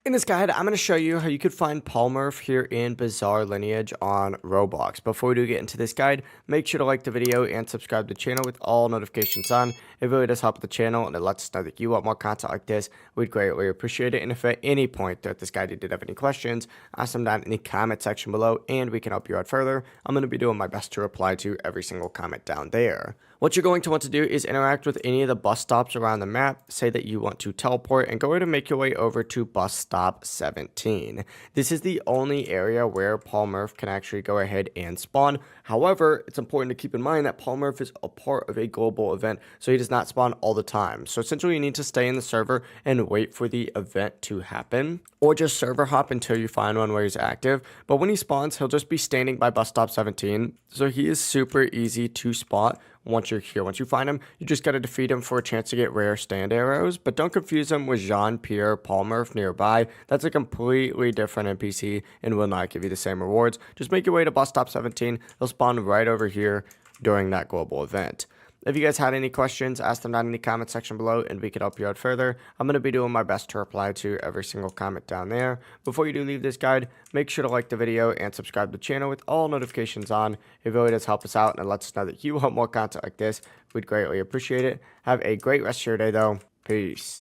In this guide, I'm going to show you how you could find Polnareff here in Bizarre Lineage on Roblox. Before we do get into this guide, make sure to like the video and subscribe to the channel with all notifications on. It really does help the channel and it lets us know that you want more content like this. We'd greatly appreciate it. And if at any point throughout this guide you did have any questions, ask them down in the comment section below and we can help you out further. I'm going to be doing my best to reply to every single comment down there. What you're going to want to do is interact with any of the bus stops around the map. Say that you want to teleport and go ahead and make your way over to bus stop 17. This is the only area where Polnareff can actually go ahead and spawn. However, it's important to keep in mind that Polnareff is a part of a global event, so he does not spawn all the time. So essentially you need to stay in the server and wait for the event to happen, or just server hop until you find one where he's active. But when he spawns, he'll just be standing by bus stop 17. So he is super easy to spot. Once you're here, once you find him, you just got to defeat him for a chance to get rare stand arrows, but don't confuse him with Jean-Pierre Polnareff nearby. That's a completely different NPC and will not give you the same rewards. Just make your way to bus stop 17. They'll spawn right over here during that global event. If you guys had any questions, ask them down in the comment section below and we could help you out further. I'm going to be doing my best to reply to every single comment down there. Before you do leave this guide, make sure to like the video and subscribe to the channel with all notifications on. It really does help us out and it lets us know that you want more content like this. We'd greatly appreciate it. Have a great rest of your day though. Peace.